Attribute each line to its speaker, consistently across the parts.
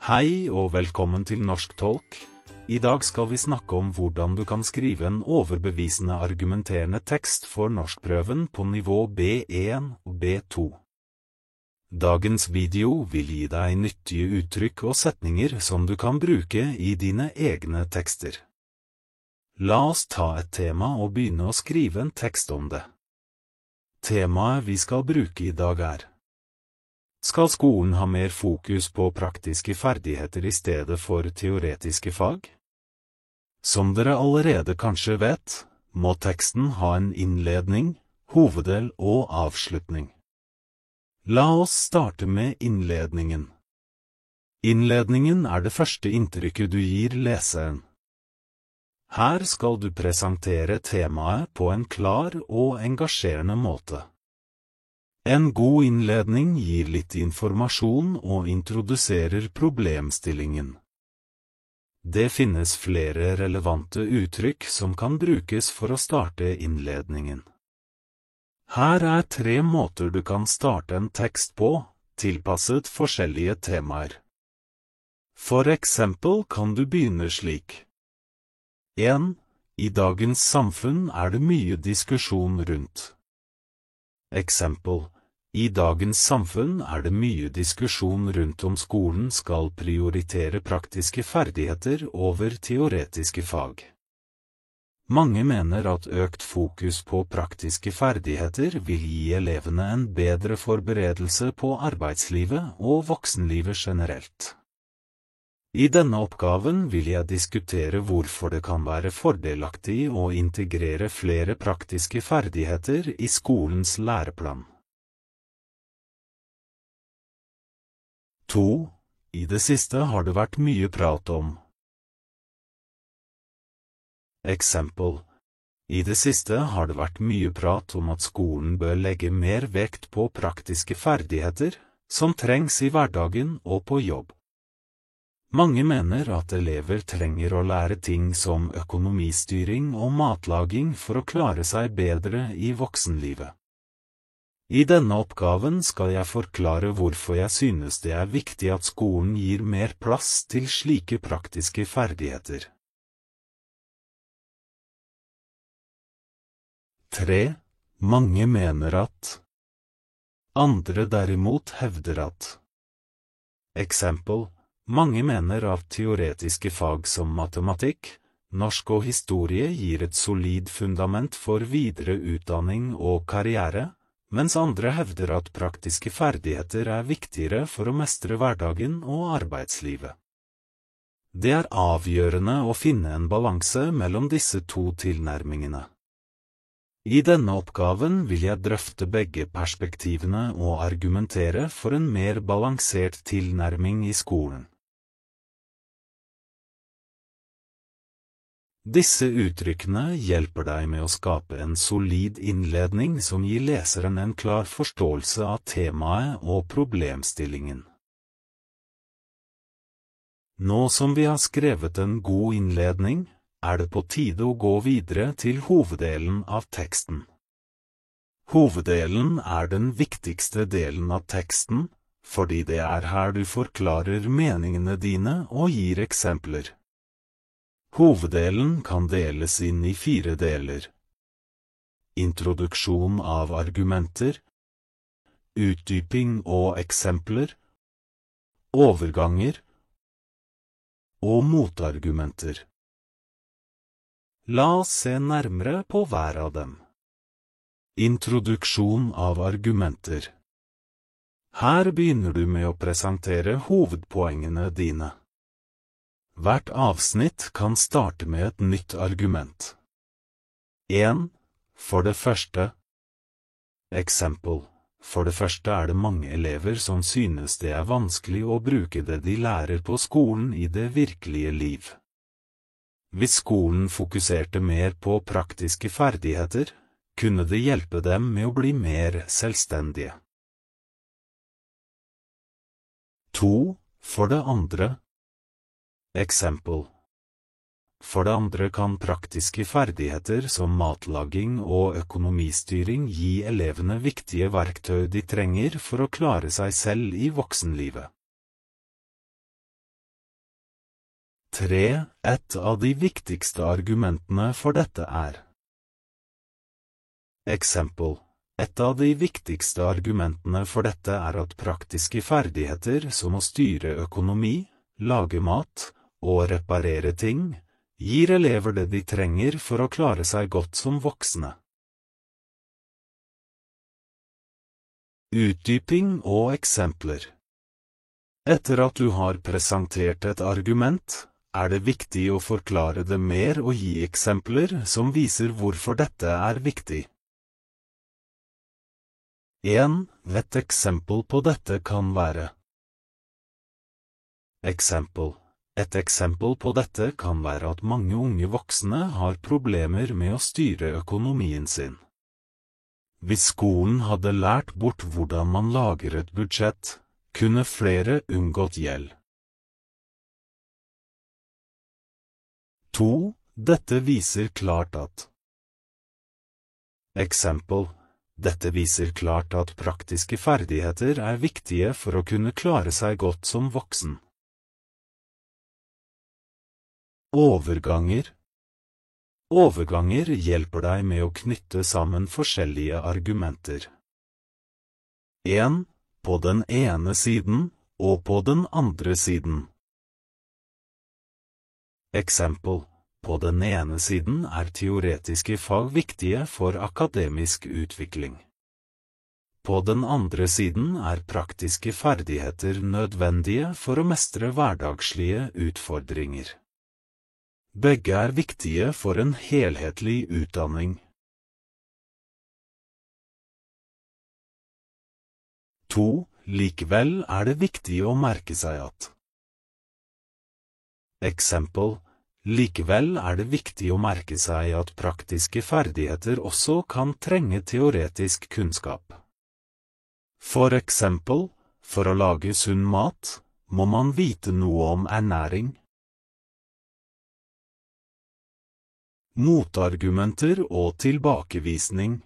Speaker 1: Hei og velkommen til Norsk Tolk. I dag skal vi snakke om hvordan du kan skrive en overbevisende argumenterende tekst for norskprøven på nivå B1 og B2. Dagens video vil gi deg nyttige uttrykk og setninger som du kan bruke i dine egne tekster. La oss ta et tema og begynne å skrive en tekst om det. Temaet vi skal bruke i dag er: Skal skolen ha mer fokus på praktiske ferdigheter i stedet for teoretiske fag? Som dere allerede kanskje vet, må teksten ha en innledning, hoveddel og avslutning. La oss starte med innledningen. Innledningen er det første inntrykket du gir leseren. Her skal du presentere temaet på en klar og engasjerende måte. En god innledning gir litt informasjon og introduserer problemstillingen. Det finnes flere relevante uttrykk som kan brukes for å starte innledningen. Her er 3 måter du kan starte en tekst på, tilpasset forskjellige temaer. For eksempel kan du begynne slik. 1. I dagens samfunn er det mye diskusjon rundt. Eksempel: I dagens samfunn er det mye diskusjon rundt om skolen skal prioritere praktiske ferdigheter over teoretiske fag. Mange mener at økt fokus på praktiske ferdigheter vil gi elevene en bedre forberedelse på arbeidslivet og voksenlivet generelt. I denne oppgaven vil jeg diskutere hvorfor det kan være fordelaktig å integrere flere praktiske ferdigheter i skolens læreplan. 2. I det siste har det vært mye prat om. Eksempel: I det siste har det vært mye prat om at skolen bør legge mer vekt på praktiske ferdigheter, som trengs i hverdagen og på jobb. Mange mener at elever trenger å lære ting som økonomistyring og matlaging for å klare seg bedre i voksenlivet. I denne oppgaven skal jeg forklare hvorfor jeg synes det er viktig at skolen gir mer plass til slike praktiske ferdigheter. 3. Mange mener at. Andre derimot hevder at. Eksempel: Mange mener at teoretiske fag som matematikk, norsk og historie gir et solid fundament for videre utdanning og karriere, mens andre hevder at praktiske ferdigheter er viktigere for å mestre hverdagen og arbeidslivet. Det er avgjørende å finne en balanse mellom disse 2 tilnærmingene. I denne oppgaven vil jeg drøfte begge perspektivene og argumentere for en mer balansert tilnærming i skolen. Disse uttrykkene hjelper deg med å skape en solid innledning som gir leseren en klar forståelse av temaet og problemstillingen. Nå som vi har skrevet en god innledning, er det på tide å gå videre til hoveddelen av teksten. Hoveddelen er den viktigste delen av teksten, fordi det er her du forklarer meningene dine og gir eksempler. Hoveddelen kan deles inn i 4 deler. Introduksjon av argumenter, utdyping og eksempler, overganger og motargumenter. La oss se nærmere på hver av dem. Introduksjon av argumenter. Her begynner du med å presentere hovedpoengene dine. Hvert avsnitt kan starte med et nytt argument. 1. For det første. Eksempel: For det første er det mange elever som synes det er vanskelig å bruke det de lærer på skolen i det virkelige liv. Hvis skolen fokuserte mer på praktiske ferdigheter, kunne det hjelpe dem med å bli mer selvstendige. 2. For det andre. Eksempel: For det andre kan praktiske ferdigheter som matlaging og økonomistyring gi elevene viktige verktøy de trenger for å klare seg selv i voksenlivet. 3. Et av de viktigste argumentene for dette er. Eksempel. Et av de viktigste argumentene for dette er at praktiske ferdigheter som å styre økonomi, lage mat og reparere ting, gir elever det de trenger for å klare seg godt som voksne. Utdyping og eksempler. Etter at du har presentert et argument, er det viktig å forklare det mer og gi eksempler som viser hvorfor dette er viktig. 1. Et eksempel på dette kan være. Eksempel. Et eksempel på dette kan være at mange unge voksne har problemer med å styre økonomien sin. Hvis skolen hadde lært bort hvordan man lager et budsjett, kunne flere unngått gjeld. 2. Dette viser klart at. Eksempel. Dette viser klart at praktiske ferdigheter er viktige for å kunne klare seg godt som voksen. Overganger. Overganger hjelper deg med å knytte sammen forskjellige argumenter. 1. På den ene siden, og på den andre siden. Eksempel. På den ene siden er teoretiske fag viktige for akademisk utvikling. På den andre siden er praktiske ferdigheter nødvendige for å mestre hverdagslige utfordringer. Begge er viktige for en helhetlig utdanning. 2. Likevel er det viktig å merke seg at. Eksempel. Likevel er det viktig å merke seg at praktiske ferdigheter også kan trenge teoretisk kunnskap. For eksempel, for å lage sunn mat, må man vite noe om ernæring. Motargumenter og tilbakevisning.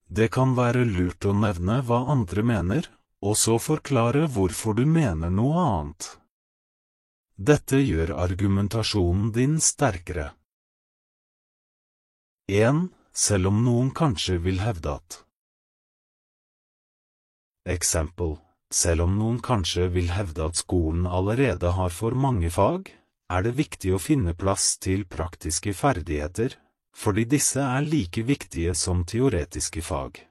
Speaker 1: Det kan være lurt å nevne hva andre mener, og så forklare hvorfor du mener noe annet. Dette gjør argumentasjonen din sterkere. 1. Selv om noen kanskje vil hevde at. Eksempel. Selv om noen kanskje vil hevde at skolen allerede har for mange fag, er det viktig å finne plass til praktiske ferdigheter, fordi disse er like viktige som teoretiske fag.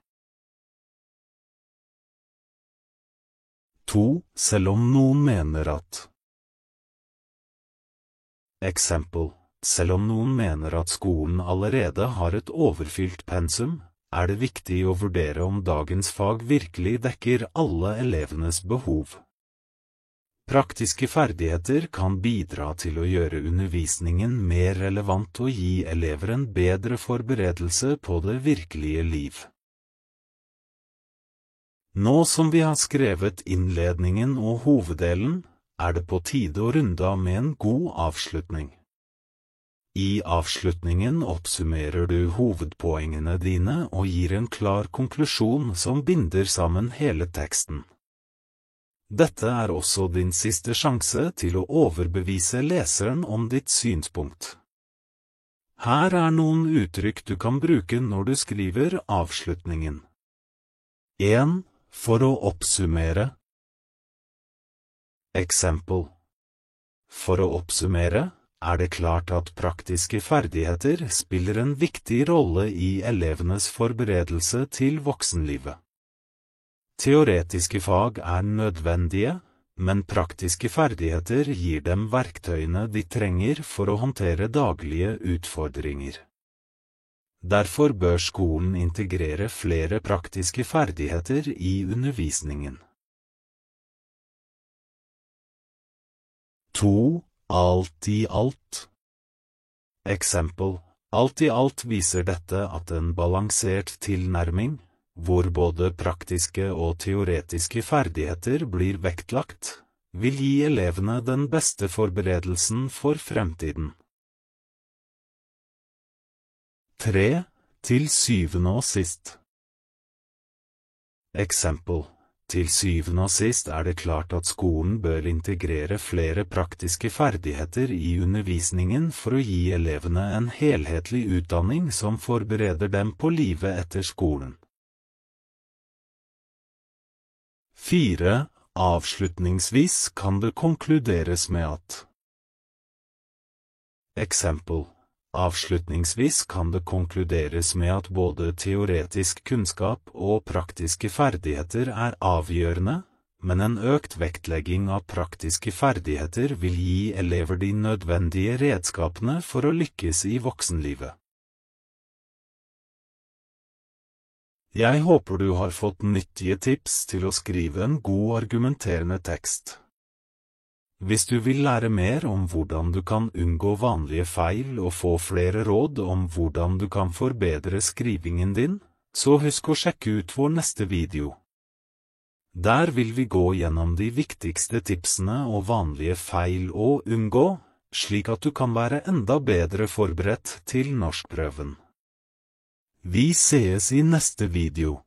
Speaker 1: 2. Selv om noen mener at. Eksempel. Selv om noen mener at skolen allerede har et overfylt pensum, er det viktig å vurdere om dagens fag virkelig dekker alle elevenes behov. Praktiske ferdigheter kan bidra til å gjøre undervisningen mer relevant og gi elever en bedre forberedelse på det virkelige liv. Nå som vi har skrevet innledningen og hoveddelen, er det på tide å runde av med en god avslutning. I avslutningen oppsummerer du hovedpoengene dine og gir en klar konklusjon som binder sammen hele teksten. Dette er også din siste sjanse til å overbevise leseren om ditt synspunkt. Her er noen uttrykk du kan bruke når du skriver avslutningen. 1. For å oppsummere. Eksempel. For å oppsummere, er det klart at praktiske ferdigheter spiller en viktig rolle i elevenes forberedelse til voksenlivet. Teoretiske fag er nødvendige, men praktiske ferdigheter gir dem verktøyene de trenger for å håndtere daglige utfordringer. Derfor bør skolen integrere flere praktiske ferdigheter i undervisningen. 2. Alt i alt. Eksempel. Alt i alt viser dette at en balansert tilnærming, hvor både praktiske og teoretiske ferdigheter blir vektlagt, vil gi elevene den beste forberedelsen for fremtiden. 3. Til syvende og sist. Eksempel. Til syvende og sist det klart at skolen bør integrere flere praktiske ferdigheter i undervisningen for å gi elevene en helhetlig utdanning som forbereder dem på livet etter skolen. 4. Avslutningsvis kan det konkluderes med at Eksempel. Avslutningsvis kan det konkluderes med at både teoretisk kunnskap og praktiske ferdigheter avgjørende, men en økt vektlegging av praktiske ferdigheter vil gi elever de nødvendige redskapene for å lykkes i voksenlivet. Jeg håper du har fått nyttige tips til å skrive en god argumenterende tekst. Hvis du vil lære mer om hvordan du kan unngå vanlige feil og få flere råd om hvordan du kan forbedre skrivingen din, så husk å sjekke ut vår neste video. Der vil vi gå gjennom de viktigste tipsene og vanlige feil å unngå, slik at du kan være enda bedre forberedt til norskprøven. Vi sees i neste video.